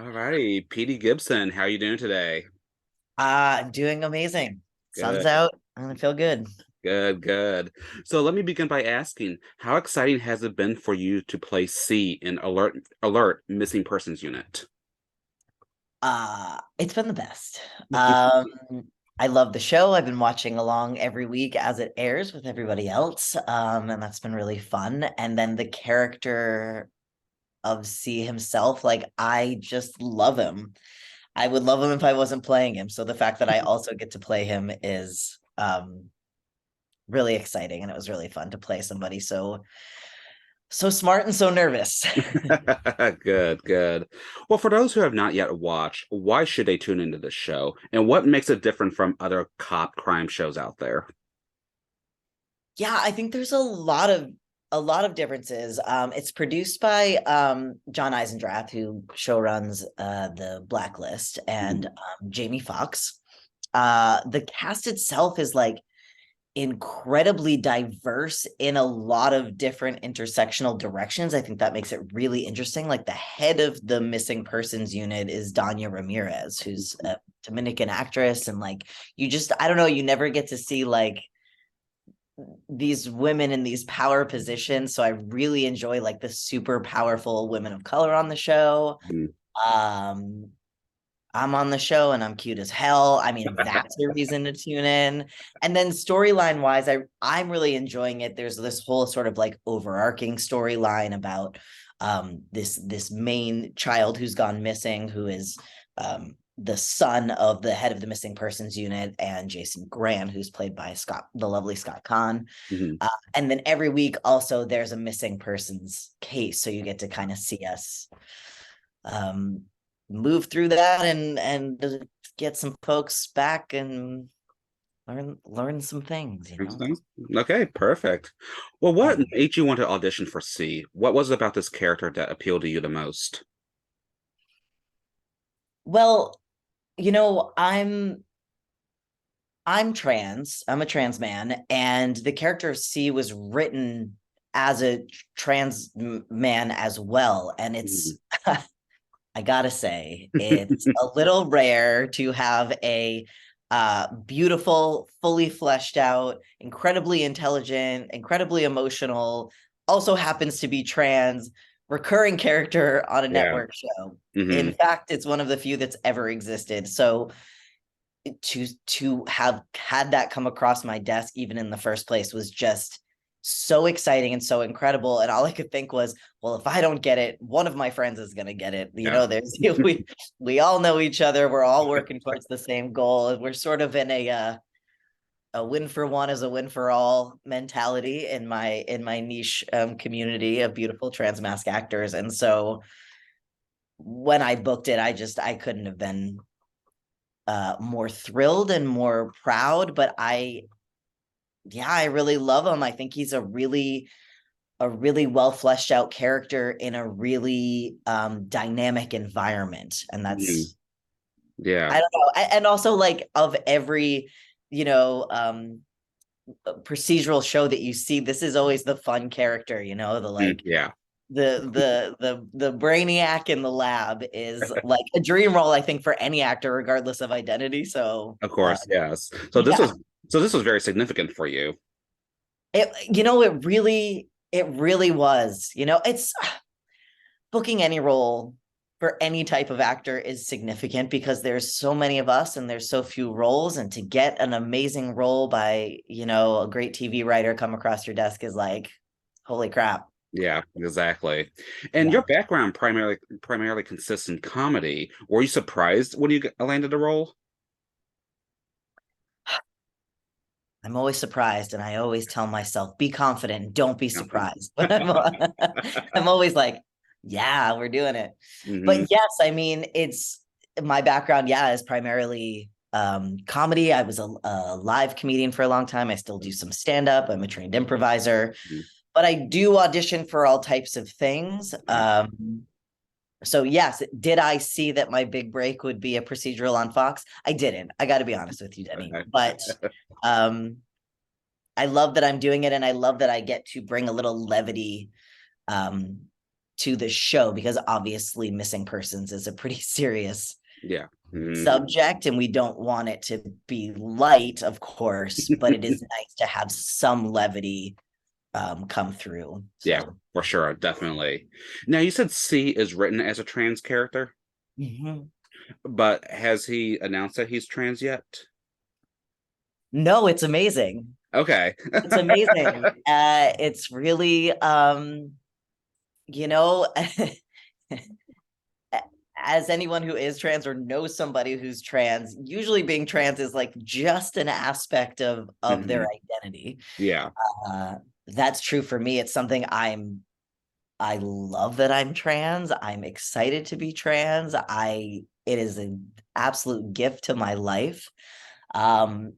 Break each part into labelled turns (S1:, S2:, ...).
S1: All righty, Petey Gibson, how are you doing today?
S2: Doing amazing. Sun's
S1: Good,
S2: out. I feel good.
S1: good, good. So let me begin by asking, how exciting has it been for you to play C in Alert Missing Persons Unit?
S2: It's been the best. I love the show. I've been watching along every week as it airs with everybody else. And that's been really fun. And then the character of C himself, like I just love him. I would love him if I wasn't playing him. So the fact that I also get to play him is really exciting. And it was really fun to play somebody so smart and so nervous.
S1: Good, good. Well, for those who have not yet watched, why should they tune into this show? And what makes it different from other cop crime shows out there?
S2: Yeah, I think there's a lot of differences. It's produced by John Eisendrath, who showruns the Blacklist, and
S1: Mhm.
S2: Jamie Foxx. The cast itself is like incredibly diverse in a lot of different intersectional directions. I think that makes it really interesting. Like the head of the missing persons unit is Danya Ramirez, who's a Dominican actress, and like I don't know, you never get to see like these women in these power positions. So I really enjoy like the super powerful women of color on the show.
S1: Mhm.
S2: Um, I'm on the show and I'm cute as hell. I mean, that's a reason to tune in. And then storyline wise, I'm really enjoying it. There's this whole sort of like overarching storyline about this main child who's gone missing, who is the son of the head of the missing persons unit, and Jason Grant, who's played by the lovely Scott Kahn.
S1: Mhm.
S2: And then every week also there's a missing persons case, so you get to kind of see us um, move through that and get some folks back and learn some things.
S1: Interesting. Okay, perfect. Well,
S2: Yeah.
S1: what made you want to audition for C? What was it about this character that appealed to you the most?
S2: Well, I'm trans. I'm a trans man, and the character of C was written as a trans man as well. And
S1: Mhm.
S2: I gotta say, it's a little rare to have a beautiful, fully fleshed out, incredibly intelligent, incredibly emotional, also happens to be trans, recurring character on a
S1: Yeah.
S2: network show.
S1: Hmm.
S2: In fact, it's one of the few that's ever existed. So to have had that come across my desk even in the first place was just so exciting and so incredible. And all I could think was, well, if I don't get it, one of my friends is going to get it.
S1: Yeah.
S2: There's we all know each other. We're all working towards the same goal. We're sort of in a win for one is a win for all mentality in my niche community of beautiful trans mask actors. And so when I booked it, I couldn't have been more thrilled and more proud. But I really love him. I think he's a really well fleshed out character in a really dynamic environment. And
S1: Mhm.
S2: that's,
S1: Yeah.
S2: I don't know. And also, like, of every you know procedural show that you see, this is always the fun character, the
S1: Mhm.
S2: like
S1: Yeah.
S2: the brainiac in the lab is like a dream role, I think, for any actor regardless of identity. So
S1: Of course. Yes. So this
S2: yeah.
S1: was so this was very significant for you.
S2: It really was. It's booking any role for any type of actor is significant because there's so many of us and there's so few roles. And to get an amazing role by, a great TV writer come across your desk is like, holy crap.
S1: Yeah, exactly. And
S2: Yeah.
S1: your background primarily consists in comedy. Were you surprised when you landed the role?
S2: I'm always surprised, and I always tell myself, be confident and don't be
S1: Yeah.
S2: surprised. But I'm always like, yeah, we're doing it.
S1: Hmm.
S2: But yes, I mean, it's my background, yeah, is primarily comedy. I was a live comedian for a long time. I still do some stand-up. I'm a trained improviser, but I do audition for all types of things.
S1: Yeah.
S2: So yes, did I see that my big break would be a procedural on Fox? I didn't. I got to be honest with you, Denny. But um I love that I'm doing it, and I love that I get to bring a little levity um to the show, because obviously missing persons is a pretty serious
S1: Yeah.
S2: subject, and we don't want it to be light, of course, but it is nice to have some levity come through.
S1: Yeah,
S2: So
S1: for sure, definitely. Now, you said C is written as a trans character,
S2: Mhm.
S1: but has he announced that he's trans yet?
S2: No, it's amazing.
S1: Okay.
S2: It's amazing. It's really you know, as anyone who is trans or knows somebody who's trans, usually being trans is like just an aspect of their identity.
S1: Yeah.
S2: Uh, that's true for me. It's something I love that I'm trans. I'm excited to be trans. It is an absolute gift to my life. Um,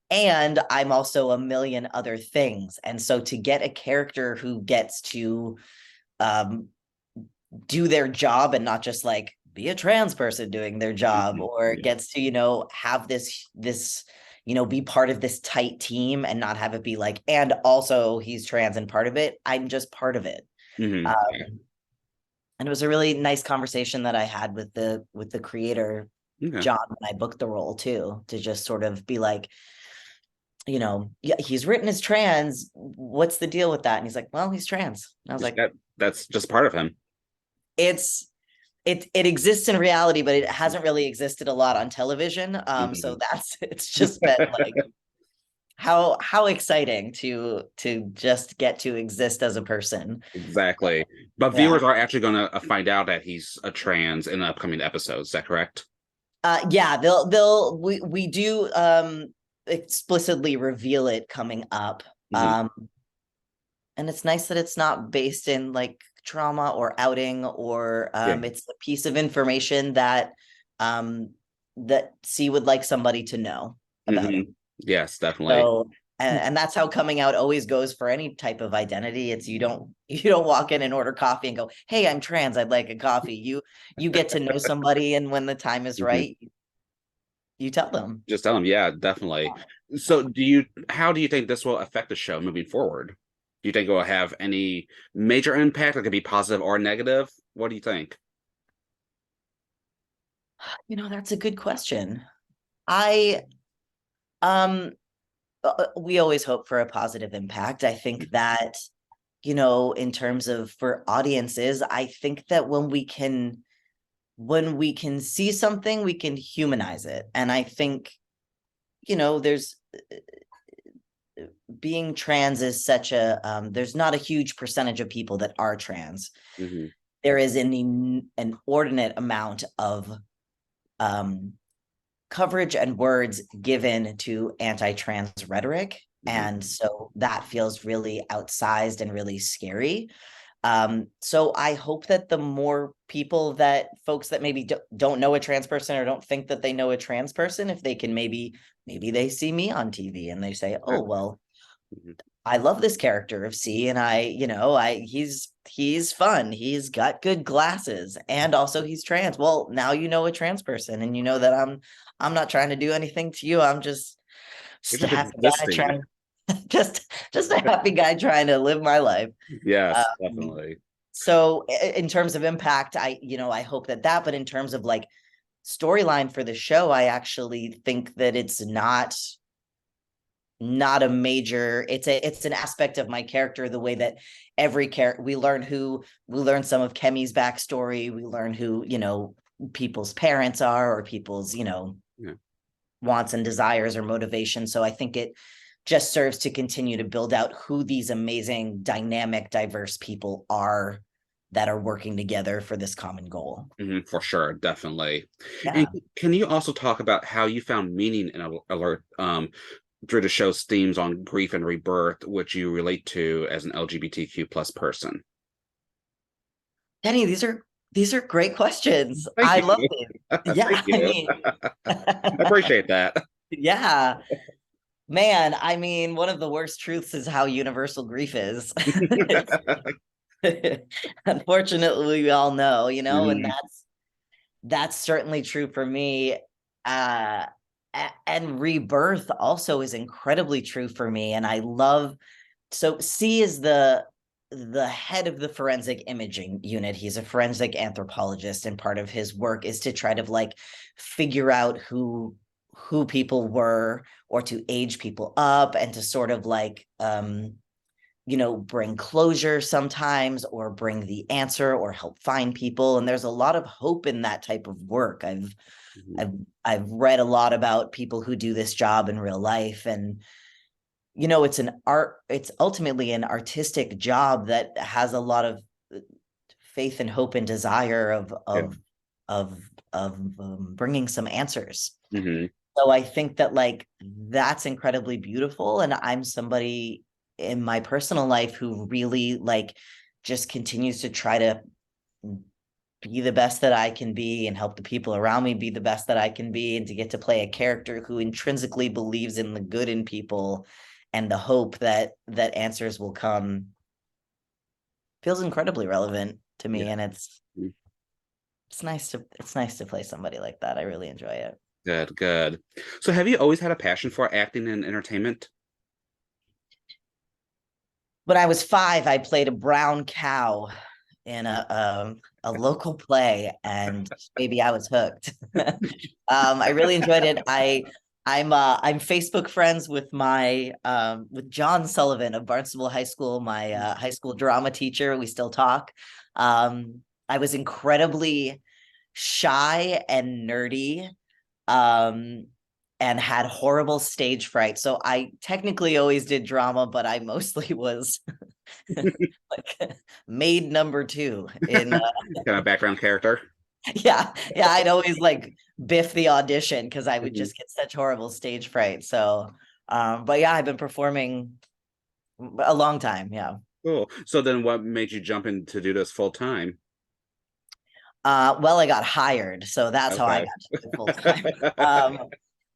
S2: and I'm also a million other things. And so to get a character who gets to um do their job and not just like be a trans person doing their job, or
S1: Yeah.
S2: gets to, you know, have this you know, be part of this tight team and not have it be like, and also he's trans and part of it, I'm just part of it.
S1: Yeah.
S2: And it was a really nice conversation that I had with the creator,
S1: Okay.
S2: John, when I booked the role too, to just sort of be like, you know, yeah, he's written as trans, what's the deal with that? And he's like, well, he's trans. And I was like,
S1: That's just part of him.
S2: it's it exists in reality, but it hasn't really existed a lot on television. So that's it's just been like how exciting to just get to exist as a person.
S1: Exactly. But
S2: Yeah.
S1: viewers are actually going to find out that he's a trans in the upcoming episodes. Is that correct?
S2: Yeah, we do explicitly reveal it coming up.
S1: Mhm.
S2: And it's nice that it's not based in like trauma or outing, or
S1: Yeah.
S2: it's a piece of information that um that C would like somebody to know about it.
S1: Yes, definitely.
S2: So and that's how coming out always goes for any type of identity. It's you don't walk in and order coffee and go, hey, I'm trans, I'd like a coffee. You get to know somebody, and when the time is
S1: Mhm.
S2: right, you tell them.
S1: Just tell them, yeah, definitely. So, how do you think this will affect the show moving forward? Do you think it will have any major impact? It could be positive or negative. What do you think?
S2: You know, that's a good question. I um we always hope for a positive impact. I think that, you know, in terms of for audiences, I think that when we can see something, we can humanize it. And I think, you know, there's being trans is such a there's not a huge percentage of people that are trans.
S1: Hmm.
S2: There is an inordinate amount of um coverage and words given to anti-trans rhetoric.
S1: Hmm.
S2: And so that feels really outsized and really scary. So I hope that the more people, that folks that maybe don't know a trans person or don't think that they know a trans person, if they can maybe they see me on TV and they say, oh, well, I love this character of C, and he's fun. He's got good glasses, and also he's trans. Well, now you know a trans person, and you know that I'm not trying to do anything to you. I'm
S1: You're
S2: just a
S1: just
S2: happy guy
S1: existing.
S2: trying just a happy guy trying to live my life.
S1: Yes,
S2: Um,
S1: definitely.
S2: so in terms of impact, I hope that, but in terms of like storyline for the show, I actually think that it's not a major, it's an aspect of my character, the way that every character, we learn some of Kemi's backstory, we learn who, you know, people's parents are, or people's, you know,
S1: Yeah.
S2: wants and desires or motivation. So I think it just serves to continue to build out who these amazing, dynamic, diverse people are that are working together for this common goal.
S1: For sure, definitely. And
S2: Yeah.
S1: can you also talk about how you found meaning in Alert through the show's themes on grief and rebirth, which you relate to as an LGBTQ plus person?
S2: Denny, these are great questions.
S1: Thank
S2: I love
S1: you.
S2: it.
S1: Thank
S2: Yeah, I
S1: you.
S2: mean,
S1: I appreciate that.
S2: yeah, man. I mean, one of the worst truths is how universal grief is. Unfortunately, we all know, you know, and
S1: Mhm.
S2: that's certainly true for me. Uh, and rebirth also is incredibly true for me. And I love, so C is the head of the forensic imaging unit. He's a forensic anthropologist, and part of his work is to try to like figure out who people were, or to age people up, and to sort of like bring closure sometimes, or bring the answer, or help find people. And there's a lot of hope in that type of work. I've read a lot about people who do this job in real life, and it's ultimately an artistic job that has a lot of faith and hope and desire of bringing some answers.
S1: Mm-hmm.
S2: So I think that like that's incredibly beautiful, and I'm somebody in my personal life who really like just continues to try to be the best that I can be, and help the people around me be the best that I can be, and to get to play a character who intrinsically believes in the good in people and the hope that answers will come feels incredibly relevant to me.
S1: Yeah.
S2: And it's nice to play somebody like that. I really enjoy it.
S1: Good, good. So have you always had a passion for acting and entertainment?
S2: When I was 5, I played a brown cow in a local play, and maybe I was hooked. I really enjoyed it. I'm Facebook friends with my with John Sullivan of Barnstable High School, my high school drama teacher. We still talk. I was incredibly shy and nerdy, and had horrible stage fright. So I technically always did drama, but I mostly was like maid number 2 in
S1: Kind of background character.
S2: yeah, I'd always like biff the audition because I would
S1: Mhm.
S2: just get such horrible stage fright. So but yeah, I've been performing a long time. Yeah.
S1: Cool. So then what made you jump in to do this full time?
S2: Well, I got hired, so that's how I
S1: Okay.
S2: got to do it full time.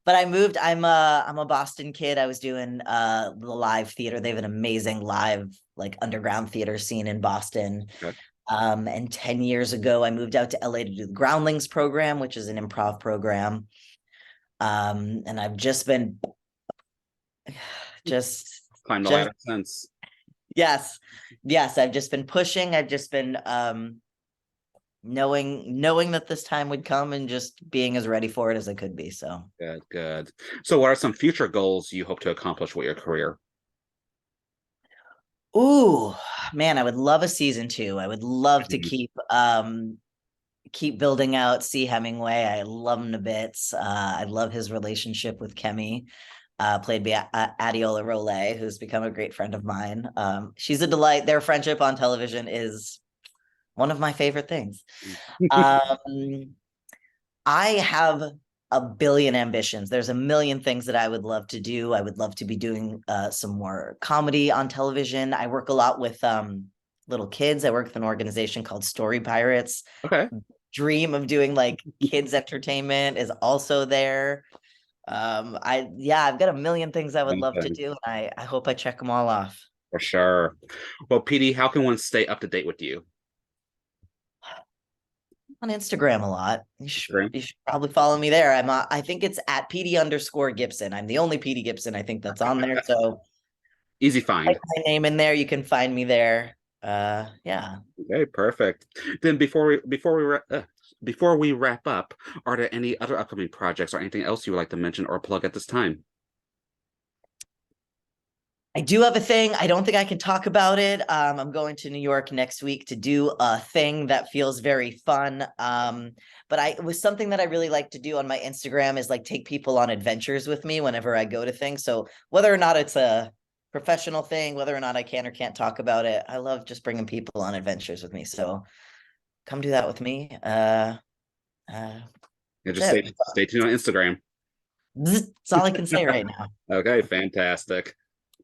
S2: But I moved. I'm a Boston kid. I was doing the live theater. They have an amazing live like underground theater scene in Boston.
S1: Okay.
S2: And 10 years ago, I moved out to LA to do the Groundlings program, which is an improv program. And I've just been just
S1: Climbed the
S2: just
S1: ladder since.
S2: yes, I've just been pushing. I've just been knowing that this time would come, and just being as ready for it as I could be. So
S1: Good, good. So what are some future goals you hope to accomplish with your career?
S2: ooh, man, I would love a season 2. I would love to
S1: Mhm.
S2: keep building out C. Hemingway. I love him to bits. I love his relationship with Kemi, played by Adiola Role, who's become a great friend of mine. She's a delight. Their friendship on television is one of my favorite things. Um, I have a billion ambitions. There's a million things that I would love to do. I would love to be doing some more comedy on television. I work a lot with little kids. I work with an organization called Story Pirates.
S1: Okay.
S2: Dream of doing like kids entertainment is also there. I've got a million things I would
S1: One
S2: love to
S1: thing,
S2: do, and I hope I check them all off.
S1: for sure. Well, PD, how can one stay up to date with you?
S2: On Instagram a lot.
S1: Instagram?
S2: You should probably follow me there. I think it's at Petey_Gibson. I'm the only Petey Gibson I think that's on there. So
S1: Easy
S2: type
S1: find.
S2: my name in there. You can find me there. Yeah.
S1: Okay, perfect. Then before we wrap up, are there any other upcoming projects or anything else you would like to mention or plug at this time?
S2: I do have a thing. I don't think I can talk about it. I'm going to New York next week to do a thing that feels very fun. But it was something that I really like to do on my Instagram, is like take people on adventures with me whenever I go to things. So whether or not it's a professional thing, whether or not I can or can't talk about it, I love just bringing people on adventures with me. So come do that with me.
S1: Yeah,
S2: That's
S1: just
S2: it.
S1: stay tuned on Instagram.
S2: That's all I can say right now.
S1: Okay, fantastic.